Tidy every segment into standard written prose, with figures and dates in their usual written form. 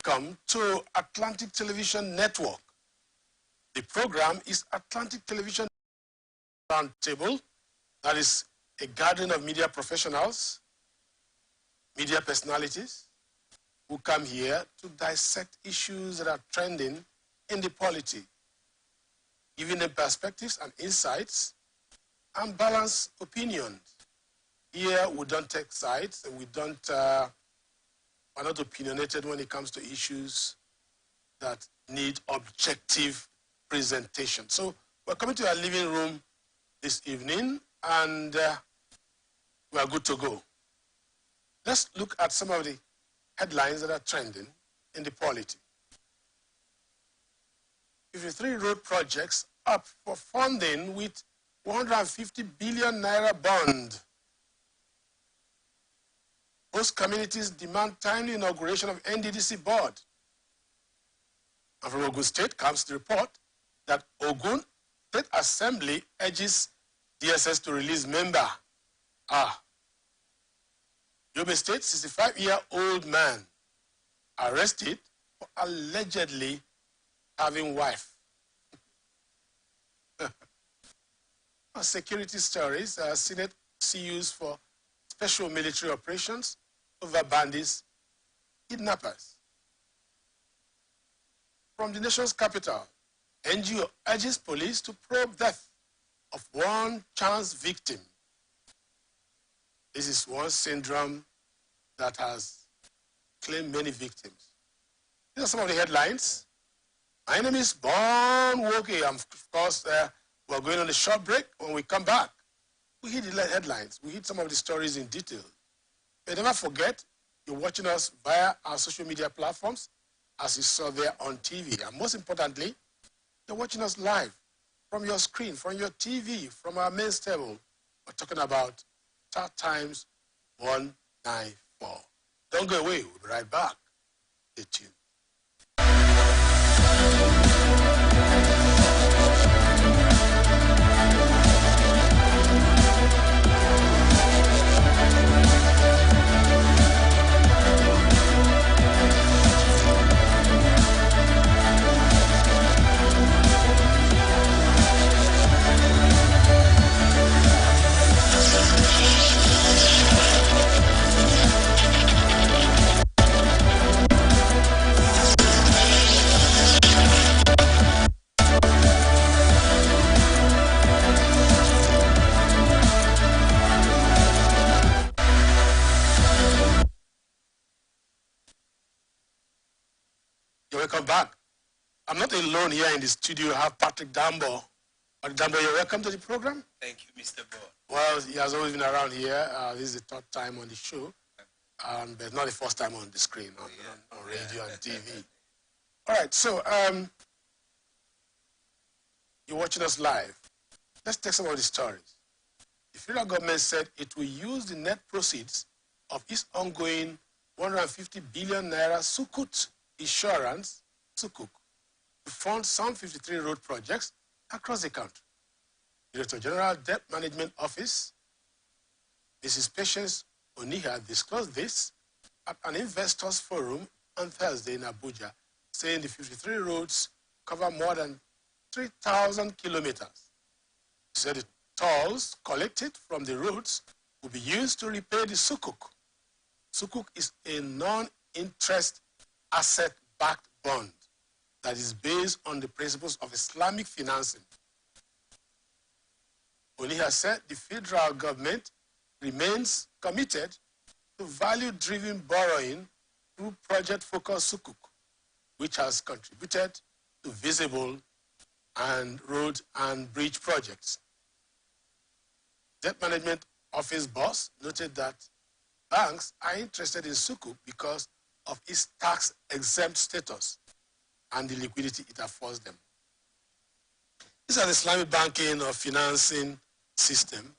welcome to Atlantic Television Network. The program is Atlantic Television Roundtable. That is a gathering of media professionals, media personalities, who come here to dissect issues that are trending in the polity, giving them perspectives and insights and balanced opinions. Here we don't take sides, and we're not opinionated when it comes to issues that need objective presentation. So we're coming to our living room this evening, and we are good to go. Let's look at some of the headlines that are trending in the polity. 53 road projects up for funding with 150 billion naira bond. Host communities demand timely inauguration of NDDC board. And from Ogun State comes the report that Ogun State Assembly urges DSS to release member. Yobe State, 65-year-old man arrested for allegedly having wife. Security stories, Senate CUs for special military operations over bandits, kidnappers. From the nation's capital, NGO urges police to probe death of one chance victim. This is one syndrome that has claimed many victims. These are some of the headlines. My name is Bon Woke. Of course, we're going on a short break. When we come back, we hit the headlines. We hit some of the stories in detail. But never forget, you're watching us via our social media platforms, as you saw there on TV. And most importantly, you're watching us live from your screen, from your TV, from our main table. We're talking about StarTimes 194. Don't go away. We'll be right back. Stay tuned. Welcome back. I'm not alone here in the studio. I have Patrick Dambo. Patrick Dambo, you're welcome to the program. Thank you, Mr. Bo. Well, he has always been around here. This is the third time on the show, but not the first time on the screen, on radio and TV. All right, so you're watching us live. Let's take some of the stories. The federal government said it will use the net proceeds of its ongoing 150 billion naira Sukuk insurance, Sukuk, to fund some 53 road projects across the country. Director General Debt Management Office, Mrs. Patience Oniha, disclosed this at an investors forum on Thursday in Abuja, saying the 53 roads cover more than 3,000 kilometers. He said the tolls collected from the roads will be used to repay the Sukuk. Sukuk is a non-interest asset-backed bond that is based on the principles of Islamic financing. Oniha said the federal government remains committed to value-driven borrowing through project-focused Sukuk, which has contributed to visible and road and bridge projects. Debt Management Office boss noted that banks are interested in Sukuk because of its tax-exempt status and the liquidity it affords them. This is an Islamic banking or financing system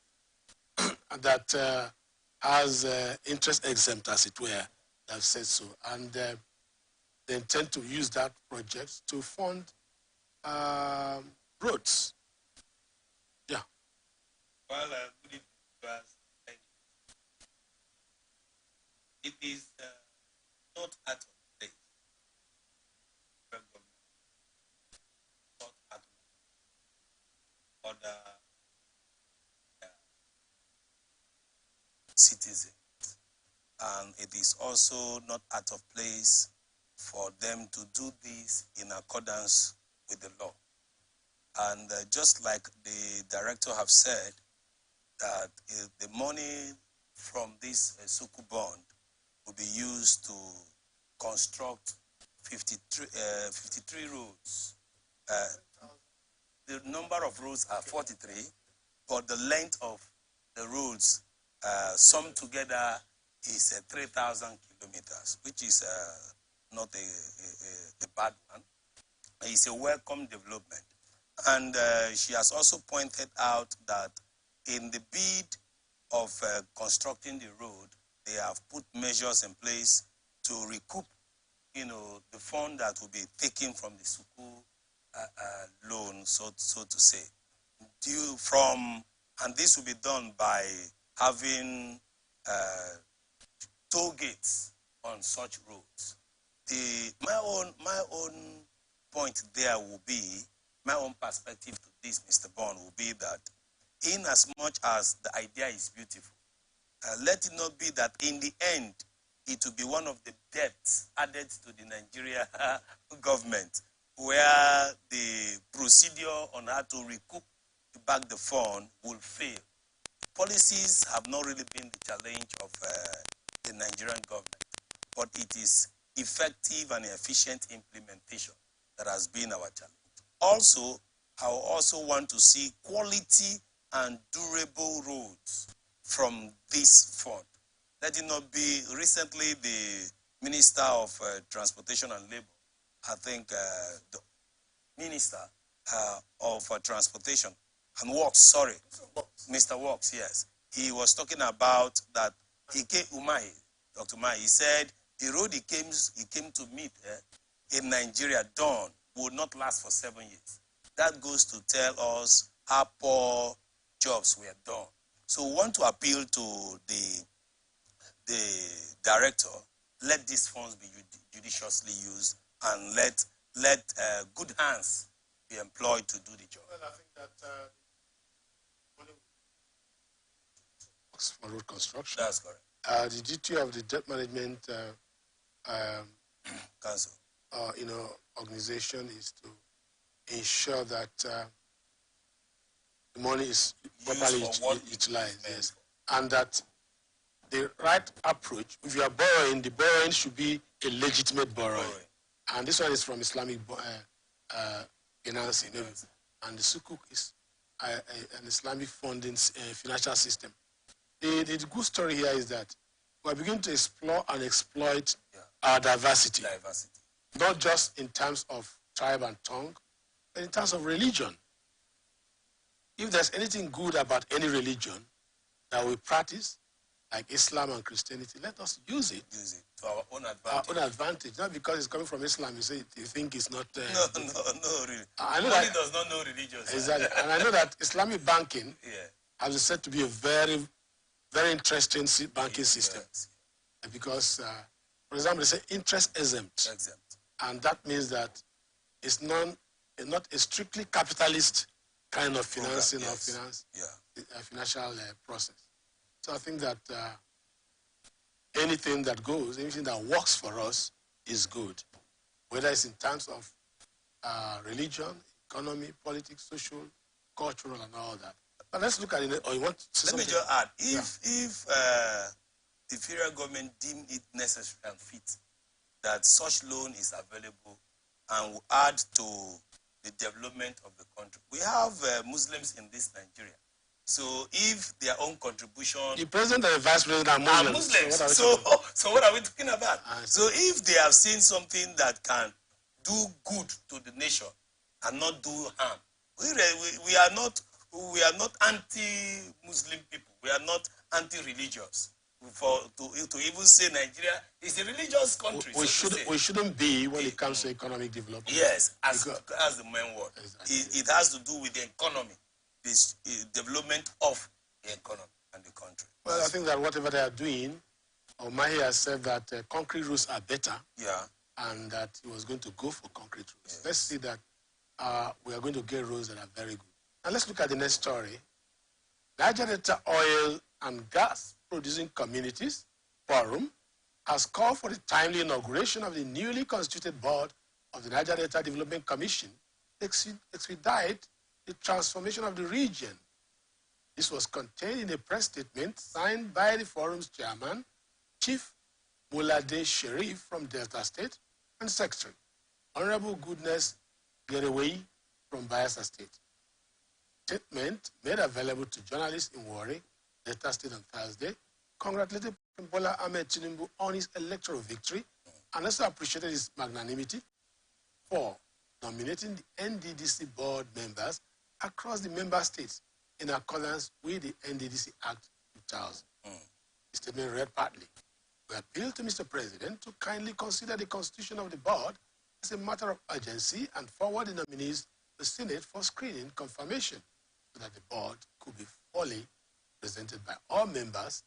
that has interest exempt, as it were, I've said so. And they intend to use that project to fund roads. Yeah. Well, good evening to us. Thank you. It is not out of place citizens. And it is also not out of place for them to do this in accordance with the law. And just like the director have said, that the money from this Suku bond will be used to construct 53 roads. The number of roads are 43, but the length of the roads summed together is 3,000 kilometers, which is not a bad one. It's a welcome development. And she has also pointed out that in the bid of constructing the road, they have put measures in place to recoup, the fund that will be taken from the Suku loan, so to say. And this will be done by having toll gates on such roads. My own point there will be, my own perspective to this, Mr. Bond, will be that in as much as the idea is beautiful, let it not be that in the end, it will be one of the debts added to the Nigeria government, where the procedure on how to recoup back the fund will fail. Policies have not really been the challenge of the Nigerian government, but it is effective and efficient implementation that has been our challenge. Also, I also want to see quality and durable roads from this fund. Let it not be, recently the Minister of Transportation and Labor, I think the Minister of Transportation and Works, sorry, Mr. Works, yes. He was talking about that Ike Umahi, Dr. Umahi, he said the road he came to meet in Nigeria done would not last for 7 years. That goes to tell us how poor jobs were done. So we want to appeal to the director, let these funds be judiciously used and let good hands be employed to do the job. Well, I think that money works for road construction. That's correct. The duty of the debt management Council, organization is to ensure that the money is properly utilized, yes, and that the right approach, if you are borrowing, the borrowing should be a legitimate borrowing. And this one is from Islamic financing, and the Sukuk is an Islamic funding financial system. The good story here is that we are beginning to explore and exploit our diversity, not just in terms of tribe and tongue, but in terms of religion. If there's anything good about any religion that we practice, like Islam and Christianity, let us use it. Use it to our own advantage. Our own advantage. Not because it's coming from Islam, you think it's not... no, really. I know Money that, does not know religion. Exactly. And I know that Islamic banking has been said to be a very, very interesting banking system. Yes. Because, for example, they say interest exempt. And that means that it's not a strictly capitalist kind of financing or financial process. So I think that anything that goes, anything that works for us is good, whether it's in terms of religion, economy, politics, social, cultural, and all that. But let's look at it. Or you want to say Let me just add, if the federal government deem it necessary and fit that such loan is available and will add to the development of the country. We have Muslims in this Nigeria. So if their own contribution... The president and the vice president are Muslims. So what are we talking about? So if they have seen something that can do good to the nation and not do harm, we are not anti-Muslim people. We are not anti-religious. To even say Nigeria is a religious country. We shouldn't be when it comes to economic development. Yes, as the main word. Exactly. It has to do with the economy, this development of the economy and the country. Well, I think that whatever they are doing, Omahi has said that concrete roads are better. Yeah. And that he was going to go for concrete roads. Yes. Let's see that we are going to get roads that are very good. And let's look at the next story. Niger Delta Oil and Gas producing communities forum has called for the timely inauguration of the newly constituted board of the Niger Delta Development Commission to expedite the transformation of the region. This was contained in a press statement signed by the forum's chairman, Chief Mulade Sherif from Delta State, and Secretary, Honorable Goodness Getaway from Bayelsa State. Statement made available to journalists in Warri, Delta State on Thursday, congratulated Bola Ahmed Tinubu on his electoral victory and also appreciated his magnanimity for nominating the NDDC board members across the member states in accordance with the NDDC Act 2000. The statement read partly, "We appeal to Mr. President to kindly consider the constitution of the board as a matter of urgency and forward the nominees to the Senate for screening confirmation so that the board could be fully presented by all members."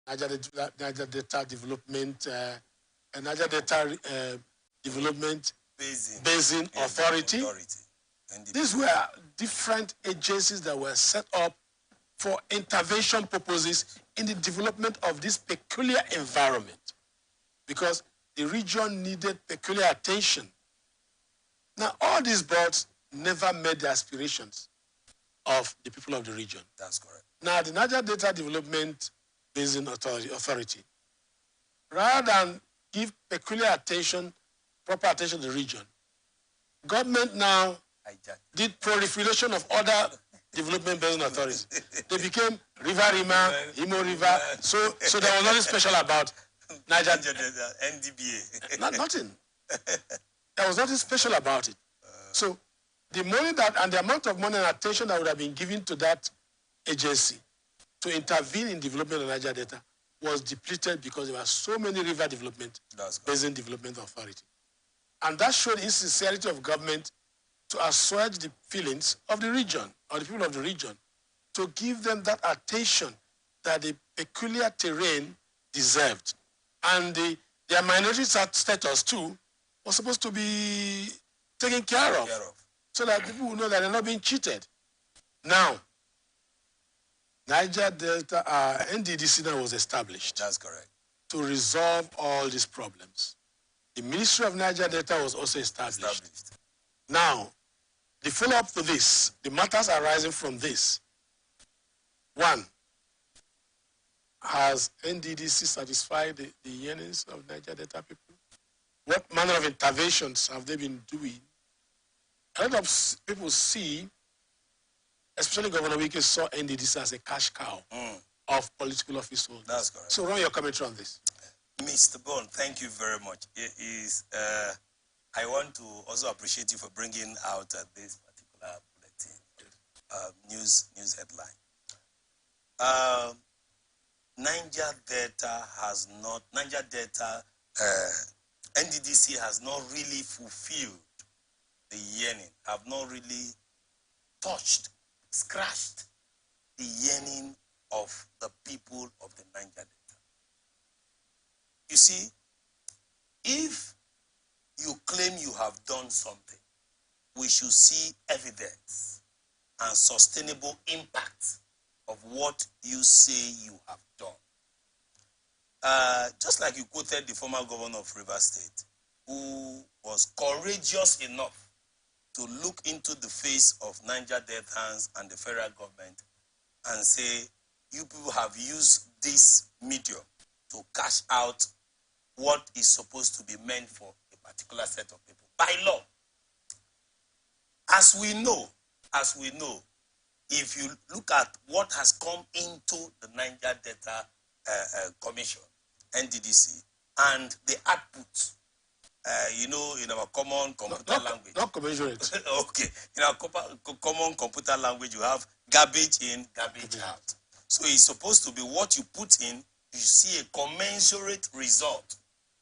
Niger Delta Development, Niger Delta Development Basin Authority. These were different agencies that were set up for intervention purposes in the development of this peculiar environment, because the region needed peculiar attention. Now, all these boards never met the aspirations of the people of the region. That's correct. Now, the Niger Delta Development Basin Authority, rather than give peculiar attention, proper attention to the region, government now did proliferation of other development basin authorities. They became River Rima, Imo River, so there was nothing special about Niger Delta, NDBA. Nothing. There was nothing special about it. So the money that, and the amount of money and attention that would have been given to that agency to intervene in development of Niger Delta was depleted because there were so many river development, basin development authority. And that showed insincerity of government to assuage the feelings of the region, or the people of the region, to give them that attention that the peculiar terrain deserved. And their minority status too was supposed to be taken care of, so that people will know that they're not being cheated. Now, Niger Delta, NDDC now was established. That's correct. To resolve all these problems. The Ministry of Niger Delta was also established. Now, the follow-up to this, the matters arising from this. One, has NDDC satisfied the yearnings of Niger Delta people? What manner of interventions have they been doing? A lot of people see, especially Governor Wike, saw NDDC as a cash cow of political office holders. That's correct. So run your commentary on this. Mr. Bond, thank you very much. I want to also appreciate you for bringing out this particular bulletin, news headline. Niger Delta NDDC has not really fulfilled the yearning, have not really touched, scratched the yearning of the people of the Niger Delta. You see, if you claim you have done something, we should see evidence and sustainable impact of what you say you have done. Just like you quoted the former governor of Rivers State, who was courageous enough to look into the face of Niger Deltans and the federal government and say, you people have used this medium to cash out what is supposed to be meant for a particular set of people by law. As we know, if you look at what has come into the Niger Delta Commission, NDDC, and the output, in our common computer language. Not commensurate. Okay. In our common computer language, you have garbage in, garbage out. So it's supposed to be what you put in, you see a commensurate result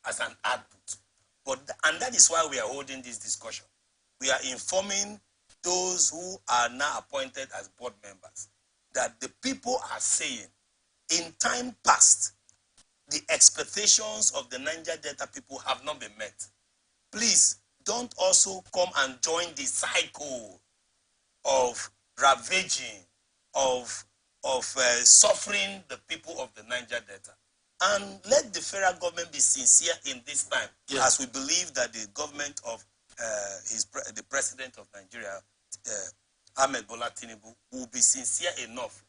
as an output. And that is why we are holding this discussion. We are informing those who are now appointed as board members that the people are saying, in time past, the expectations of the Niger Delta people have not been met. Please don't also come and join the cycle of ravaging, of suffering the people of the Niger Delta. And let the federal government be sincere in this time, yes, as we believe that the government of the president of Nigeria, Ahmed Bola Tinubu, will be sincere enough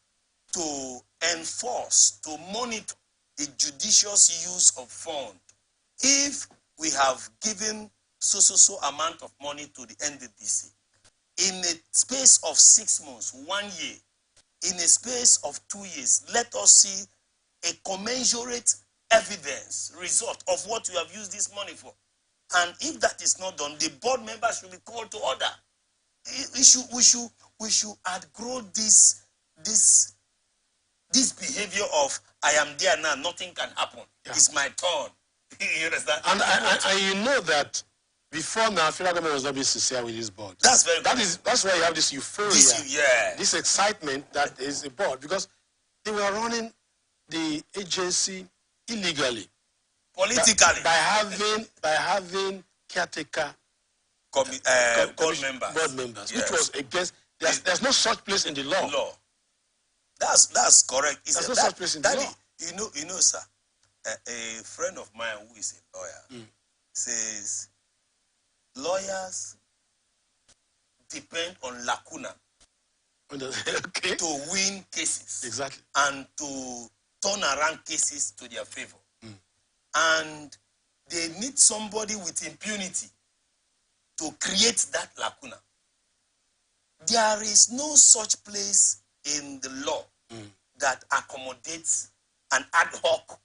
to enforce, to monitor the judicious use of fund. If we have given so amount of money to the NDDC, in a space of 6 months, 1 year, in a space of 2 years, let us see a commensurate evidence, result of what you have used this money for. And if that is not done, the board members should be called to order. We should outgrow this behavior of, I am there now, nothing can happen. Yeah. It's my turn. You understand? And you know that before now, federal government was not being sincere with this board. That's very good. That's why you have this euphoria, this excitement that is a board, because they were running the agency illegally, politically, by having caretaker board members, yes, which was against. There's no such place in the law. That's correct. There's no such place in the law. You know, sir. A friend of mine who is a lawyer says lawyers depend on lacuna to win cases, exactly, and to turn around cases to their favor. And they need somebody with impunity to create that lacuna. There is no such place in the law that accommodates an ad hoc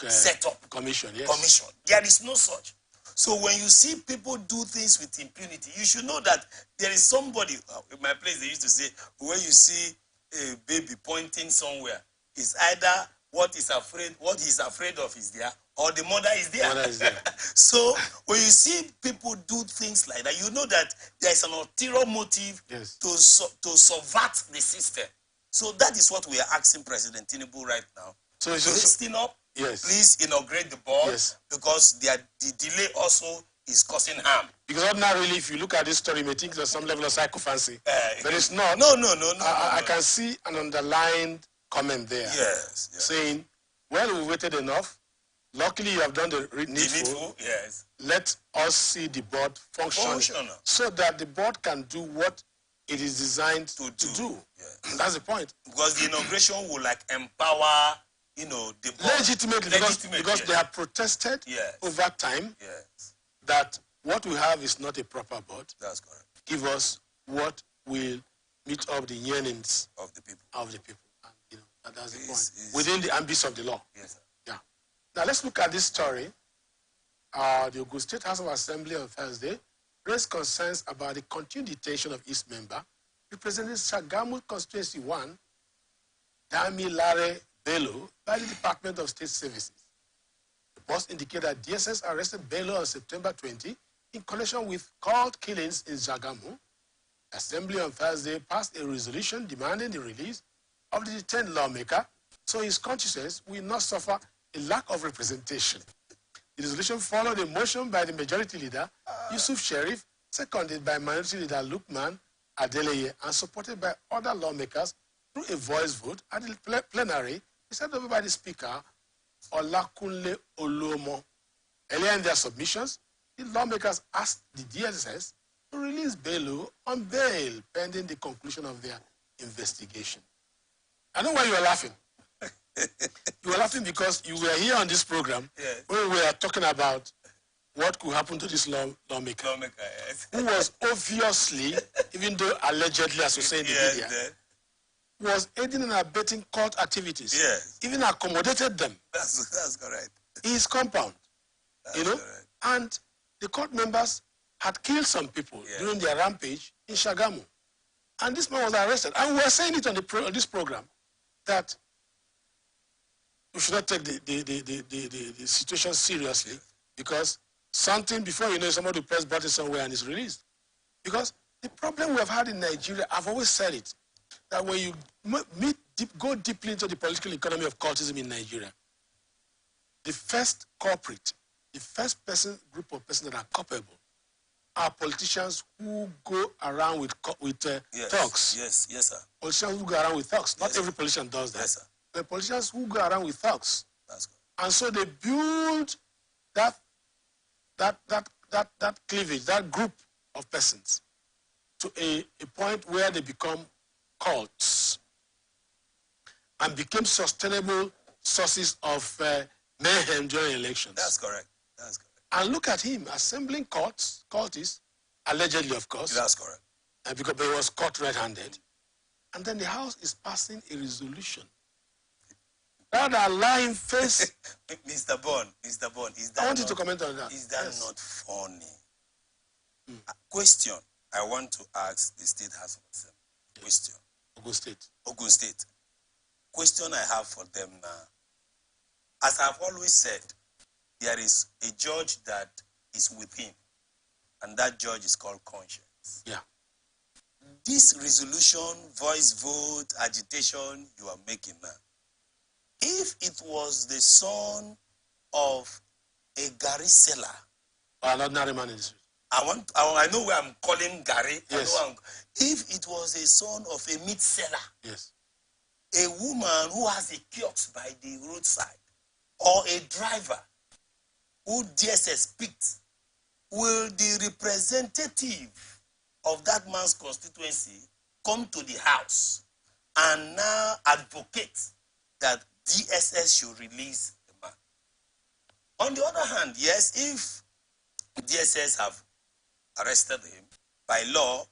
setup commission. Yes. Commission. There is no such. So when you see people do things with impunity, you should know that there is somebody. In my place, they used to say, when you see a baby pointing somewhere, it's either what he's afraid of is there, or the mother is there. So when you see people do things like that, you know that there is an ulterior motive, yes, to subvert the system. So that is what we are asking President Tinubu right now. So listen up. Yes. Please inaugurate the board, yes, because the delay also is causing harm. Because ordinarily, if you look at this story, you may think there's some level of psychophancy, but it's not. No. I can see an underlined comment there, yes, saying, well, we waited enough. Luckily, you have done the needful. Yes. Let us see the board function so that the board can do what it is designed to do. Yes. That's the point. Because the inauguration will empower, the board. Legitimately, because they have protested, yes, over time, yes, that what we have is not a proper board. That's correct. Give us what will meet up the yearnings of the people. And, that's the point. Within the ambits of the law. Yes, sir. Yeah. Now let's look at this story. The Ogun State House of Assembly on Thursday raised concerns about the continued detention of its member, representing Shagamu Constituency 1, Dami Lare Bello, by the Department of State Services. Reports indicate that DSS arrested Bello on September 20 in connection with cult killings in Shagamu. The Assembly on Thursday passed a resolution demanding the release of the detained lawmaker so his conscience will not suffer a lack of representation. The resolution followed a motion by the majority leader, Yusuf Sherif, seconded by minority leader Lukman Adeleye, and supported by other lawmakers through a voice vote at the plenary, presided over by the Speaker, Olakunle Olomo. Earlier in their submissions, the lawmakers asked the DSS to release Bello on bail pending the conclusion of their investigation. I know why you are laughing. You were laughing because you were here on this program when we were talking about what could happen to this lawmaker, Yes. who was obviously, even though allegedly, as we say in the media, was aiding and abetting cult activities. Yes. Even accommodated them. That's correct. In his compound. That's You know? correct. And the court members had killed some people during their rampage in Shagamu. And this man was arrested. And we were saying it on this program that we should not take the situation seriously, because something, before you know, somebody will press button somewhere and it's released. Because the problem we have had in Nigeria, I've always said it, that when you go deeply into the political economy of cultism in Nigeria, the first culprit, the first group of persons that are culpable are politicians who go around with thugs. Yes, sir. Politicians who go around with thugs. Not Yes, every politician does that. Yes, sir. The politicians who go around with thugs. That's good. And so they build that cleavage, that group of persons, to a point where they become cults and became sustainable sources of mayhem during elections. That's correct. That's correct. And look at him assembling cultists, allegedly, of course. That's correct. Because he was caught red-handed. And then the House is passing a resolution. Rather allow him face. Mr. Bond, is that I want you to comment on that. Is that not funny? A question I want to ask the State House of Assembly. Question. Ogun State. Ogun State. Question I have for them now. As I've always said, there is a judge that is with him, and that judge is called conscience. Yeah. This resolution, voice vote, agitation you are making now, if it was the son of a Gary seller, Or an ordinary man in the street. I know where I'm calling Gary. Yes. If it was a son of a meat seller, Yes. a woman who has a kiosk by the roadside, or a driver who DSS picked, will the representative of that man's constituency come to the house and now advocate that DSS should release the man? On the other hand, yes, if DSS have arrested him, by law,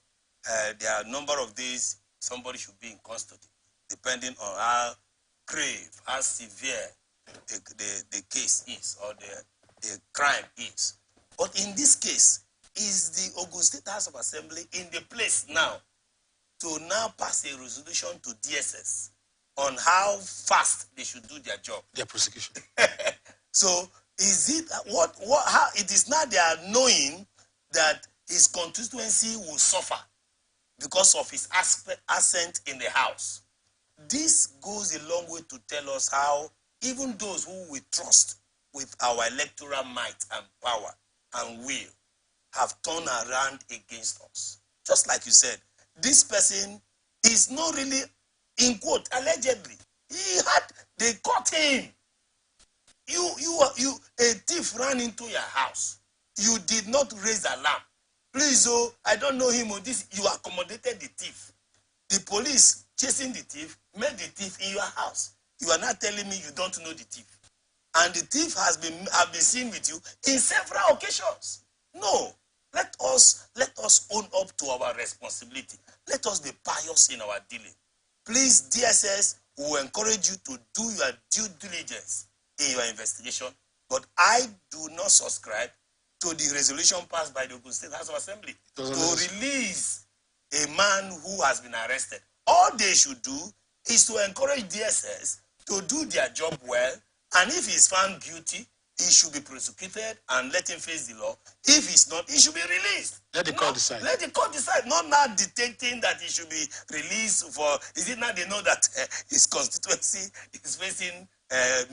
there are a number of days somebody should be in custody, depending on how grave, how severe the case is, or the crime is. But in this case, is the Ogun State House of Assembly in the place now to now pass a resolution to DSS on how fast they should do their job? Their prosecution. So is it how it is now they are knowing that his constituency will suffer because of his accent in the house? This goes a long way to tell us how even those who we trust with our electoral might and power and will have turned around against us. Just like you said, this person is not really, in quote, allegedly. They caught him. A thief ran into your house. You did not raise alarm. Please, I don't know him or this. You accommodated the thief. The police chasing the thief met the thief in your house. You are not telling me you don't know the thief. And the thief have been seen with you in several occasions. No. Let us own up to our responsibility. Let us be pious in our dealing. Please, DSS, we will encourage you to do your due diligence in your investigation. But I do not subscribe to the resolution passed by the Ogun State House of Assembly to release a man who has been arrested. All they should do is to encourage DSS to do their job well, and if he's found guilty, he should be prosecuted and let him face the law. If he's not, he should be released. Let the court decide. Let the court decide. Not now dictating that he should be released for. Is it now they know that his constituency is facing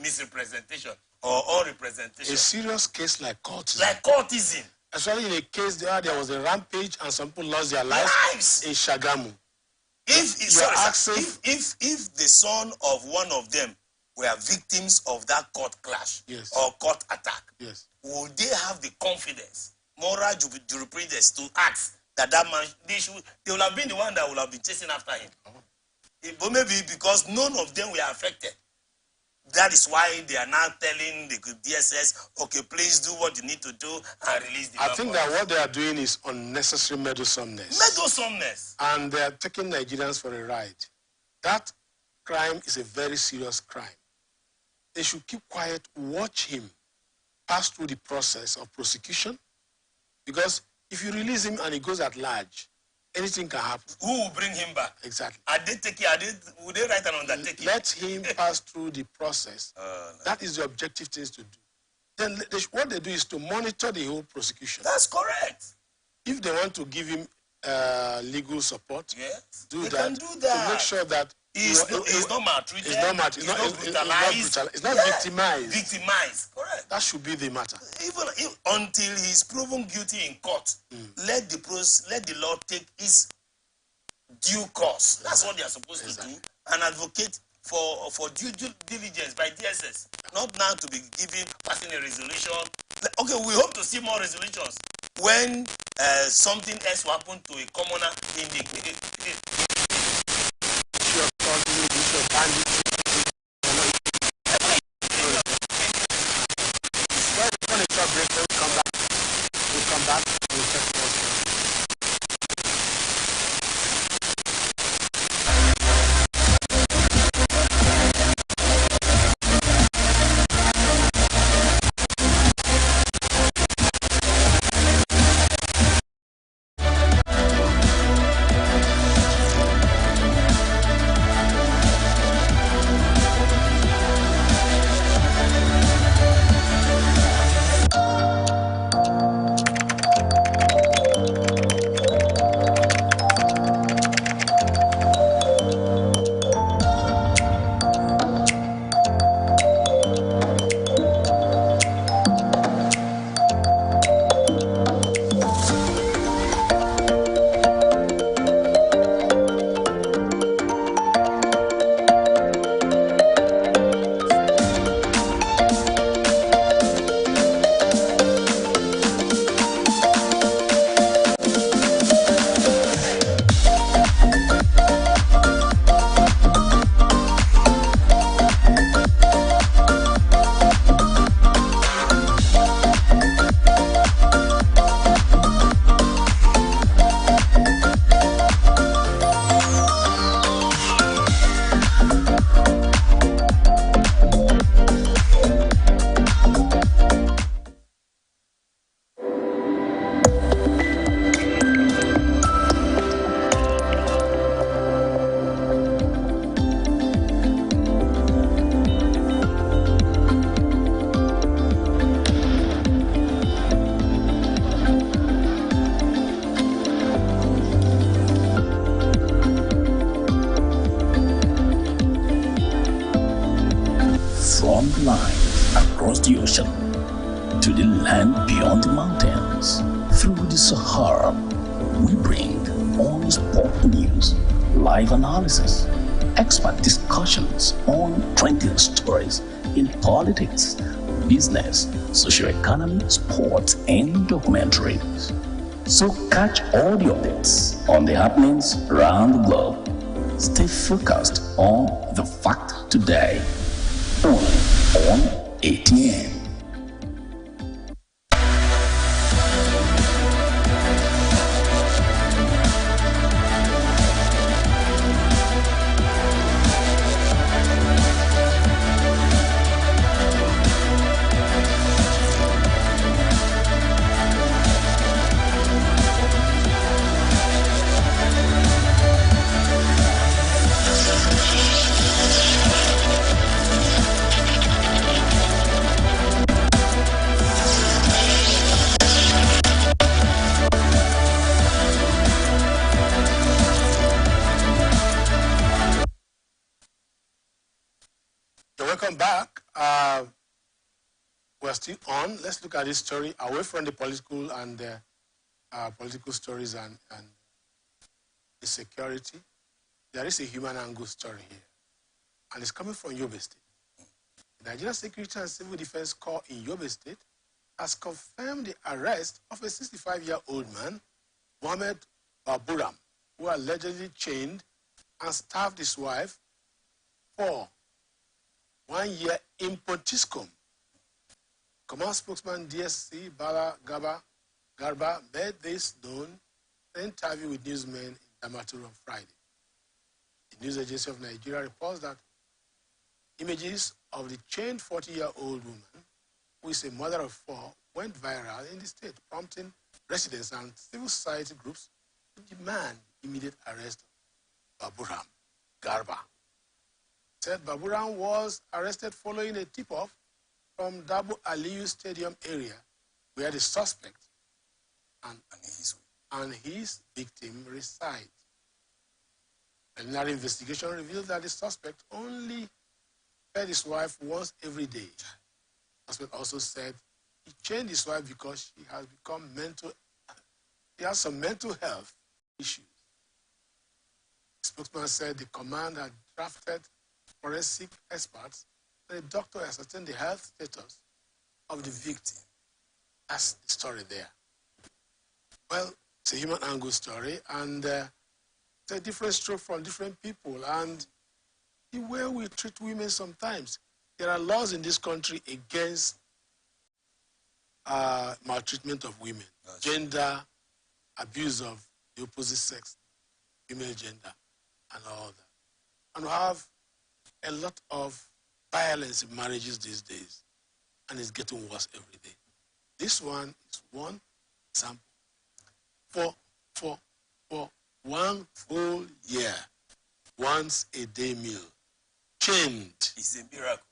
misrepresentation or representation? A serious case like courtism. Like courtism. Especially in a case there was a rampage and some people lost their lives in Shagamu. If the son of one of them were victims of that court clash or court attack, would they have the confidence, moral jurisprudence to ask that man, they will have been the one that will have been chasing after him? But maybe because none of them were affected. That is why they are now telling the DSS, okay, please do what you need to do and release the I think that what they are doing is unnecessary meddlesomeness. Meddlesomeness. And they are taking Nigerians for a ride. That crime is a very serious crime. They should keep quiet, watch him pass through the process of prosecution. Because if you release him and he goes at large, anything can happen. Who will bring him back? Exactly. Would they write an undertaking? Let him pass through the process. No. That is the objective things to do. Then what they do is to monitor the whole prosecution. That's correct. If they want to give him legal support, they can do that. To make sure that he's not maltreated. He's not brutalized. He's not victimized. Victimized, correct. That should be the matter. Even until he's proven guilty in court, let the law take its due course. That's what they are supposed to do, and advocate for due diligence by DSS. Not now to be passing a resolution. Okay, we hope to see more resolutions when something else will happen to a commoner in the We'll come back. We'll check more. the ocean, to the land beyond the mountains, through the Sahara, we bring honest pop news, live analysis, expert discussions on trending stories in politics, business, socio-economy, sports, and documentaries. So catch all the updates on the happenings around the globe. Stay focused on the fact today, only on ATN. Welcome back. We're still on. Let's look at this story away from the political and political stories and the security. There is a human angle story here, and it's coming from Yobe State. The Nigerian Security and Civil Defense Corps in Yobe State has confirmed the arrest of a 65-year-old man, Mohammed Baburam, who allegedly chained and starved his wife for 1 year in Pontiscum. Command spokesman DSC Bala Garba made this known in an interview with newsmen in Damaturu on Friday. The news agency of Nigeria reports that images of the chained 40-year-old woman, who is a mother of 4, went viral in the state, prompting residents and civil society groups to demand the immediate arrest of Baburam Garba. Said Baburam was arrested following a tip-off from Dabo Aliyu Stadium area, where the suspect and his victim reside. Preliminary investigation revealed that the suspect only fed his wife once every day. The suspect also said he chained his wife because she has some mental health issues. The spokesman said the command had drafted forensic experts and a doctor ascertained the health status of the victim. That's the story there. Well, it's a human angle story, and it's a different stroke from different people. And the way we treat women sometimes, there are laws in this country against maltreatment of women, gender abuse of the opposite sex, female gender, and all that. And we have a lot of violence in marriages these days, and it's getting worse every day. This one is one example. For 1 full year, once a day meal, chained. It's a miracle.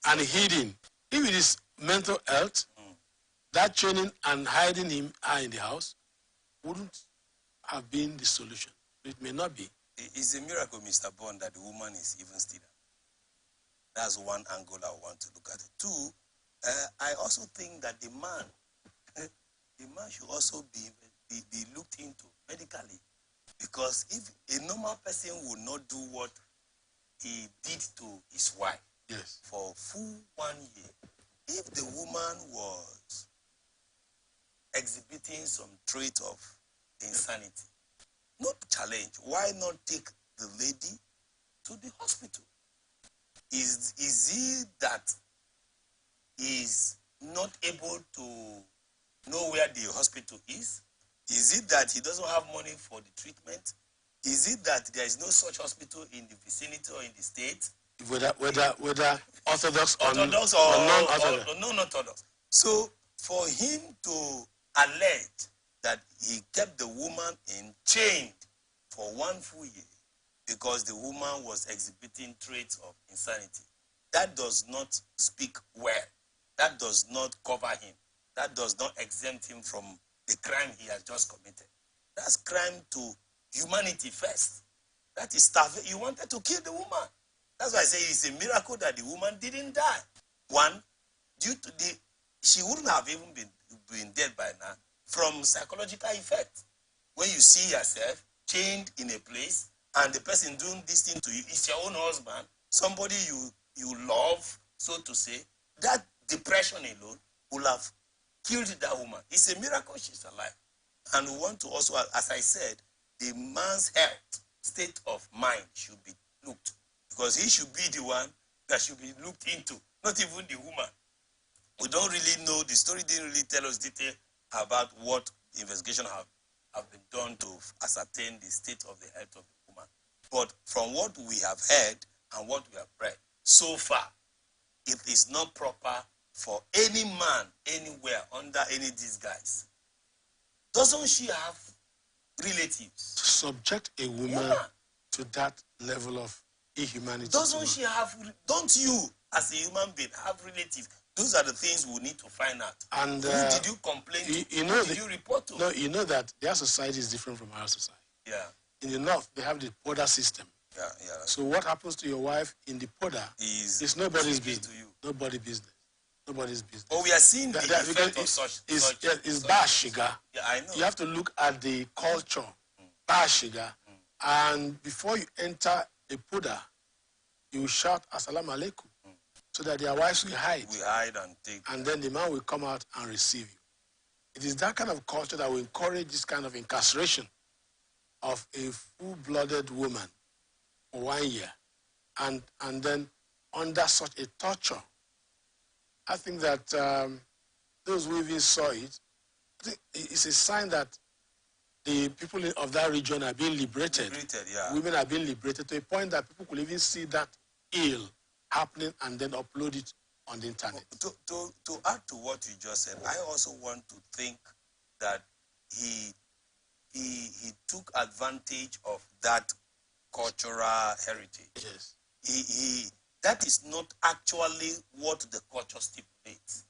And hidden. If it is mental health, that chaining and hiding him in the house wouldn't have been the solution. It may not be. It's a miracle, Mr. Bond, that the woman is even still. That's one angle I want to look at it. 2, I also think that the man should also be looked into medically, because if a normal person would not do what he did to his wife for full 1 year, if the woman was exhibiting some trait of insanity, not challenge, why not take the lady to the hospital? Is he that is not able to know where the hospital is? Is it that he doesn't have money for the treatment? Is it that there is no such hospital in the vicinity or in the state? Whether orthodox or non-orthodox. Or non-orthodox. So for him to allege that he kept the woman chained for 1 full year because the woman was exhibiting traits of insanity, that does not speak well. That does not cover him. That does not exempt him from the crime he has just committed. That's crime to humanity first. That is starving. You wanted to kill the woman. That's why I say it's a miracle that the woman didn't die. 1, due to she wouldn't have even been dead by now from psychological effect. When you see yourself chained in a place and the person doing this thing to you is your own husband, somebody you love, so to say, that depression alone will have killed that woman. It's a miracle she's alive. And we want to also, as I said, the man's health, state of mind should be looked, because he should be the one that should be looked into, not even the woman. We don't really know, the story didn't really tell us detail about what the investigation have been done to ascertain the state of the health of the woman. But from what we have heard and what we have read, so far, it is not proper for any man anywhere under any disguise. Doesn't she have relatives? to subject a woman to that level of inhumanity. Doesn't she have, don't you as a human being have relatives? Those are the things we need to find out. And who did you complain to? Who did you report to? No, you know that their society is different from our society. Yeah. In the north, they have the border system. Yeah, yeah. So what happens to your wife in the Poda is nobody's business. To you. Nobody's business. Nobody's business. But we are seeing the effect of such. It's Bashiga. Yeah, I know. You have to look at the culture, Bashiga, and before you enter a Poda, you shout Assalamu alaikum, so that their wives will hide. We hide and take. And then the man will come out and receive you. It is that kind of culture that will encourage this kind of incarceration of a full-blooded woman for 1 year, and then under such a torture. I think that those who even saw it, I think it's a sign that the people of that region are being liberated. Yeah. Women are being liberated to a point that people could even see that ill happening and then upload it on the internet. To add to what you just said, I also want to think that he took advantage of that cultural heritage. Yes. That is not actually what the culture stipulates.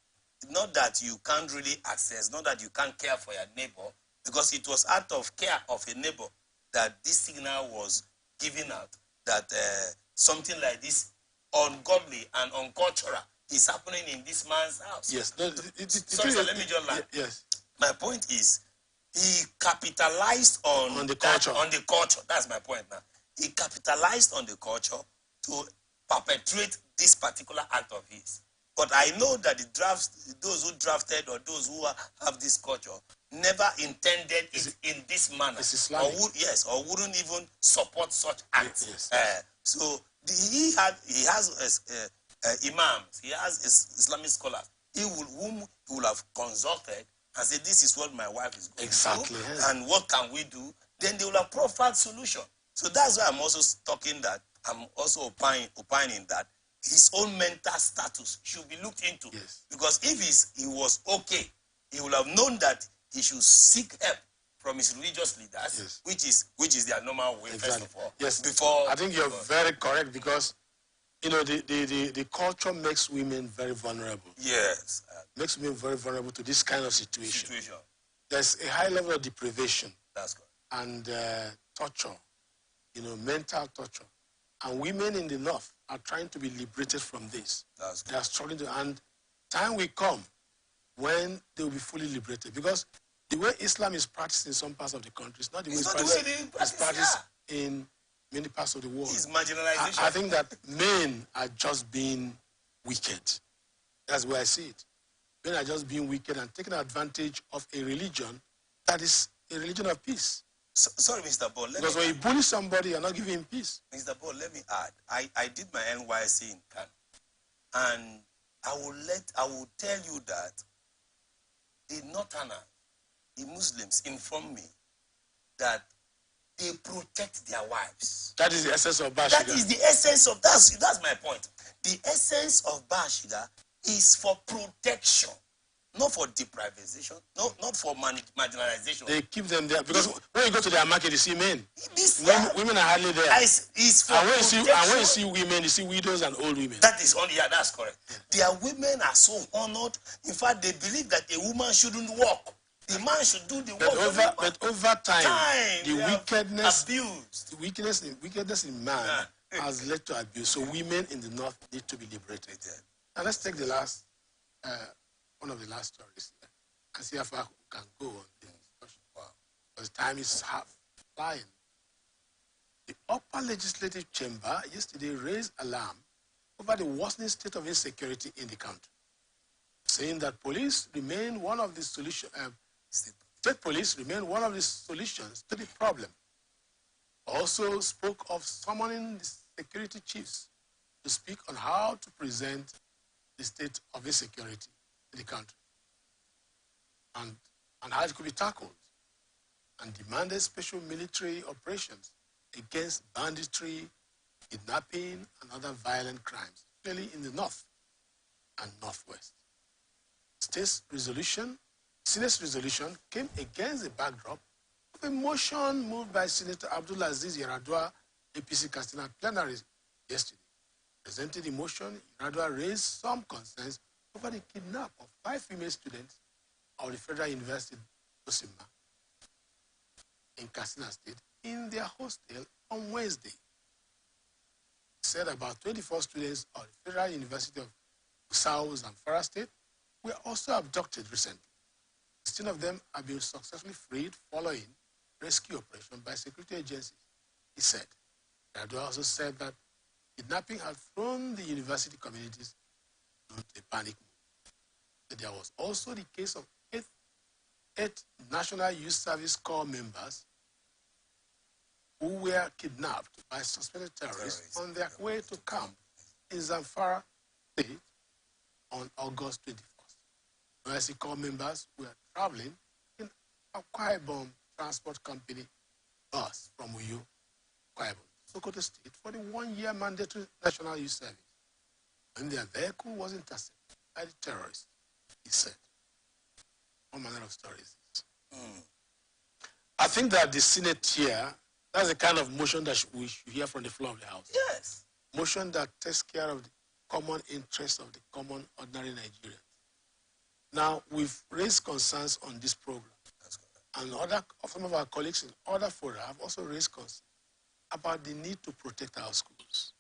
Not that you can't really access, not that you can't care for your neighbor, because it was out of care of a neighbor that this signal was given out, that something like this ungodly and uncultural is happening in this man's house. Yes. Sorry, let me just lie. Yes. My point is, he capitalized on the culture. On the culture. That's my point now. He capitalized on the culture to perpetrate this particular act of his. But I know that those who drafted or those who have this culture never intended it in this manner. It's Islamic. Or wouldn't even support such acts. Yes. So he has imams, he has Islamic scholars, whom he will have consulted and said, this is what my wife is going through, yes. and what can we do? Then they will have profiled solution. So that's why I'm also talking that, I'm also opining that his own mental status should be looked into. Yes. Because if he was okay, he would have known that he should seek help from his religious leaders, yes. which is their normal way, exactly. first of all. Yes. Before I think you're very correct, because the culture makes women very vulnerable. Yes. Makes women very vulnerable to this kind of situation. There's a high level of deprivation. That's correct. And torture, mental torture. And women in the north are trying to be liberated from this. They are struggling to, and time will come when they will be fully liberated. Because the way Islam is practiced in some parts of the country is not the way it's practiced in many parts of the world. It's marginalization. I think that men are just being wicked. That's where I see it. Men are just being wicked and taking advantage of a religion that is a religion of peace. Sorry, Mr. Ball. Because when you bully somebody, you're not giving him peace. Mr. Ball, let me add. I did my NYC in Kano, and I will tell you that the Northerners, the Muslims, informed me that they protect their wives. That is the essence of Bashiga. That is the essence of that's my point. The essence of Bashiga is for protection. Not for deprivation, not for marginalization. They keep them there because when you go to their market, you see men. Women are hardly there. It's for and when you see women, you see widows and old women. That is only, that's correct. Their women are so honored. In fact, they believe that a woman shouldn't work. The man should do the work. But over time, the wickedness in man has led to abuse. So women in the north need to be liberated. Now let's take the last. One of the last stories here, and see how far we can go on this discussion. Wow. Because time is half flying. The upper legislative chamber yesterday raised alarm over the worsening state of insecurity in the country, saying that police remain one of the solutions. State police remain one of the solutions to the problem. Also spoke of summoning the security chiefs to speak on how to present the state of insecurity in the country and how it could be tackled, and demanded special military operations against banditry, kidnapping, and other violent crimes, especially in the north and northwest. Senate's resolution came against the backdrop of a motion moved by Senator Abdulaziz Yaradua, APC Katsina plenary yesterday. Presenting the motion, Yaradua raised some concerns over the kidnap of 5 female students of the Federal University Osima in Katsina State in their hostel on Wednesday. said about 24 students of the Federal University of South Zamfara State were also abducted recently. 16 of them have been successfully freed following rescue operation by security agencies, he said. Radua also said that kidnapping had thrown the university communities into a panic mode. But there was also the case of eight National Youth Service Corps members who were kidnapped by suspected terrorists on their way to camp in Zamfara State on August 21st. USC Corps members were traveling in a Akwa Ibom transport company bus from Uyo, Akwa Ibom, Sokoto State for the one-year mandatory National Youth Service. When their vehicle was intercepted by the terrorists, he said. What manner of story is this? I think that the Senate here, that's the kind of motion that we should hear from the floor of the House. Yes. Motion that takes care of the common interests of the common, ordinary Nigerians. Now, we've raised concerns on this program. And some of our colleagues in other fora have also raised concerns about the need to protect our schools.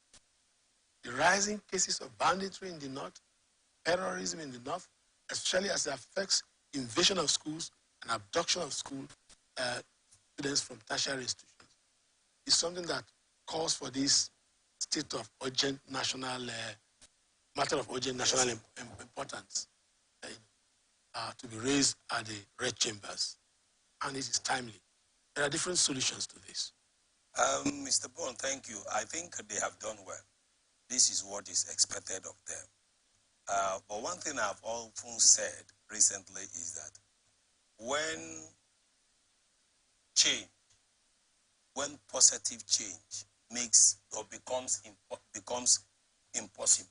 The rising cases of banditry in the north, terrorism in the north, especially as it affects invasion of schools and abduction of school students from tertiary institutions, is something that calls for this state of urgent national, matter of urgent national importance to be raised at the red chambers. And it is timely. There are different solutions to this. Mr. Bond, thank you. I think they have done well. This is what is expected of them. But one thing I've often said recently is that when positive change makes or becomes impossible,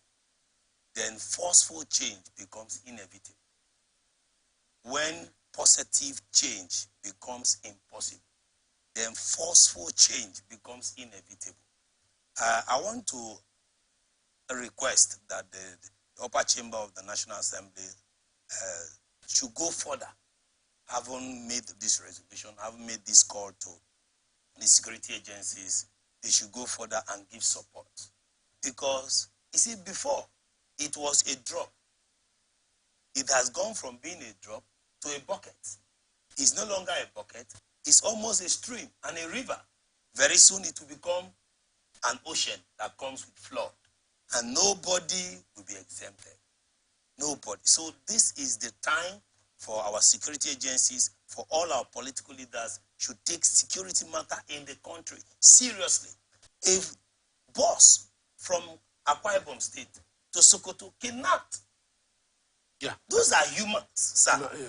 then forceful change becomes inevitable. When positive change becomes impossible, then forceful change becomes inevitable. I want to request that the upper chamber of the National Assembly should go further, having made this resolution, having made this call to the security agencies. They should go further and give support. Because, you see, before, it was a drop. It has gone from being a drop to a bucket. It's no longer a bucket. It's almost a stream and a river. Very soon it will become an ocean that comes with flood. And nobody will be exempted. Nobody. So this is the time for our security agencies, for all our political leaders, should take security matter in the country seriously. If boss from Akwa Ibom State to Sokoto kidnapped, those are humans, sir. No, yeah.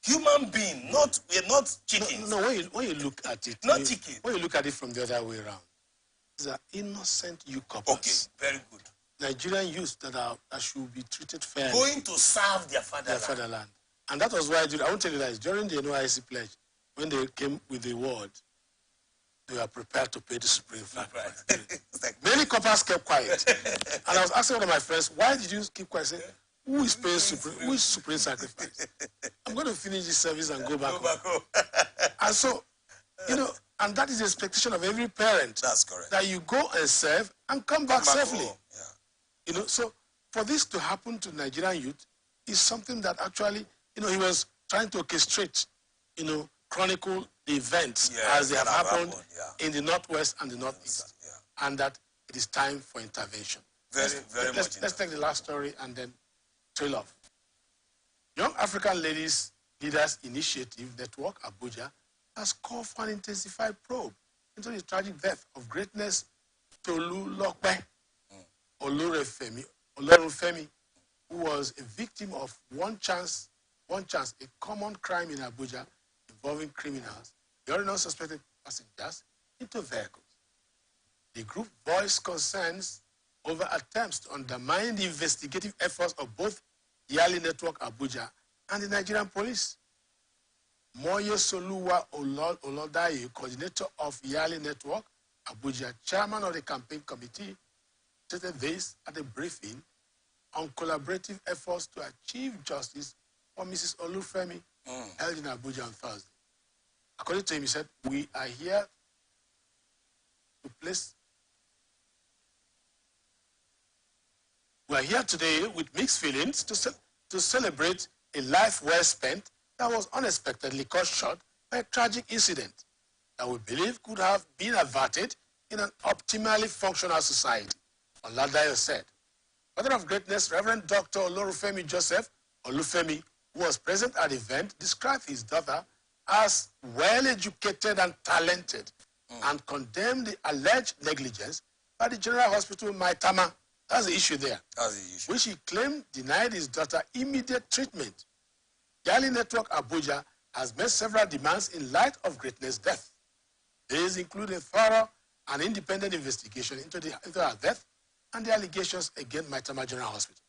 Human being, we're not chickens. No, when you look at it, not chicken. When you look at it from the other way around, these are innocent couples. Okay, very good. Nigerian youth that should be treated fairly. Going to serve their fatherland. And that was why I won't tell you that during the NYC pledge, when they came with the word, they were prepared to pay the supreme flag. Right. Many couples kept quiet. And I was asking one of my friends, why did you keep quiet? Say, who is paying supreme sacrifice? I'm going to finish this service and go back home. And so, and that is the expectation of every parent. That's correct. That you go and serve and come back safely. Yeah. So for this to happen to Nigerian youth is something that actually, he was trying to orchestrate, chronicle the events as they have happened in the Northwest and the Northeast. And that it is time for intervention. Let's take the last story and then trail off. Young African Leaders Initiative Network, Abuja, has called for an intensified probe into the tragic death of greatness Tolulokpe Olorunfemi, who was a victim of one chance, a common crime in Abuja involving criminals, luring unsuspected passengers into vehicles. The group voiced concerns over attempts to undermine the investigative efforts of both Yali Network Abuja and the Nigerian police. Moye Soluwa Olodayi, coordinator of Yali Network Abuja, chairman of the campaign committee, stated this at a briefing on collaborative efforts to achieve justice for Mrs. Olufemi held in Abuja on Thursday. According to him, he said, we are here to place are here today with mixed feelings to celebrate a life well spent that was unexpectedly cut short by a tragic incident that we believe could have been averted in an optimally functional society. Oladayo said. Father of Greatness, Reverend Dr. Olorufemi Joseph Olufemi, who was present at the event, described his daughter as well-educated and talented and condemned the alleged negligence by the General Hospital Maitama. That's the issue there. That's the issue. Which he claimed denied his daughter immediate treatment. Yali Network Abuja has made several demands in light of Greatness' death. These include a thorough and independent investigation into her death and the allegations against Maitama General Hospital.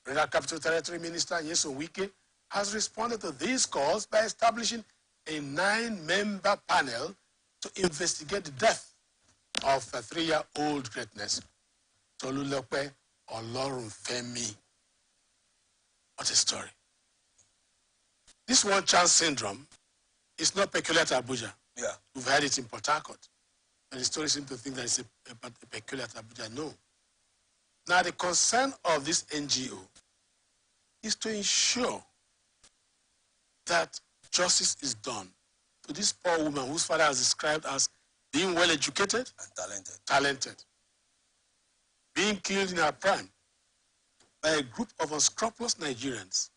Federal Capital Territory Minister Nyesom Wike has responded to these calls by establishing a 9-member panel to investigate the death of a 3-year-old Greatness, Tolulope Olorunfemi. What a story. This one-chance syndrome is not peculiar to Abuja. Yeah. We've heard it in Port Harcourt. And the story seems to think that it's a peculiar to Abuja. No. Now, the concern of this NGO is to ensure that justice is done to this poor woman whose father is described as being well-educated and talented, being killed in her prime by a group of unscrupulous Nigerians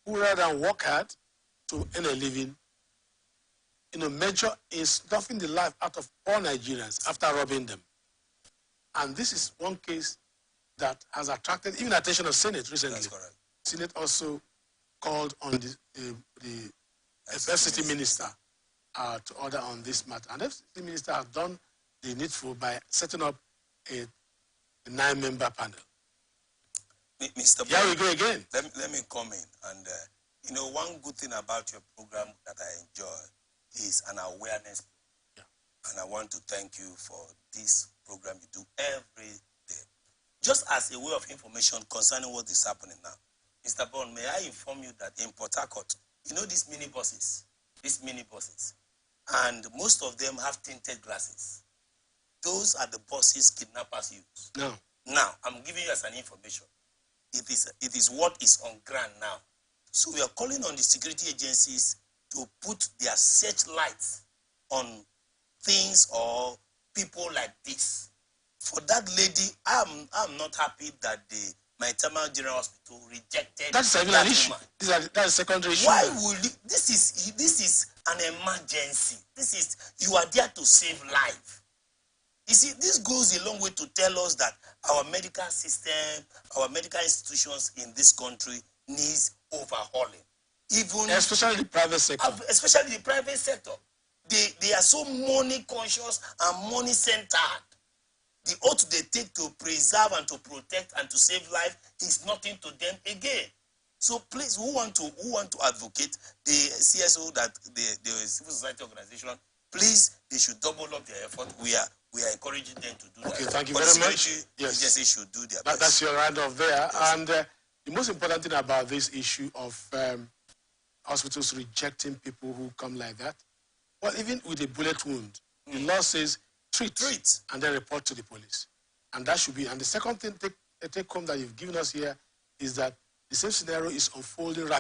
who, rather than work hard to earn a living, major in snuffing the life out of all Nigerians after robbing them. And this is one case that has attracted even attention of Senate recently. That's correct. Senate also called on the FCT minister to order on this matter. And the FCT minister has done the needful by setting up a 9-member panel. Mr. Here we go again. Let me come in. And, one good thing about your program that I enjoy is an awareness. Yeah. And I want to thank you for this program you do every day. Just as a way of information concerning what is happening now, Mr. Bond, may I inform you that in Port Harcourt, these minibuses, and most of them have tinted glasses. Those are the buses kidnappers use. No. Now, I'm giving you as an information. It is what is on ground now. So we are calling on the security agencies to put their searchlights on things or people like this. For that lady, I'm not happy that the Maitama General Hospital rejected That's an issue. That's a secondary issue. Why would this is an emergency? You are there to save life. You see, this goes a long way to tell us that our medical system, our medical institutions in this country needs overhauling. Especially the private sector. Especially the private sector. They are so money conscious and money centered. The oath they take to preserve and to protect and to save life is nothing to them again. So please, who want to advocate the CSO, that the civil society organization, please, they should double up their effort. We are encouraging them to do that. Okay, thank you but very much. Yes, agencies should do their best. That's your round off there. Yes. And the most important thing about this issue of hospitals rejecting people who come like that, well, even with a bullet wound, the law says treat and then report to the police. And that should be. And the second thing, take home that you've given us here is that the same scenario is unfolding rapidly.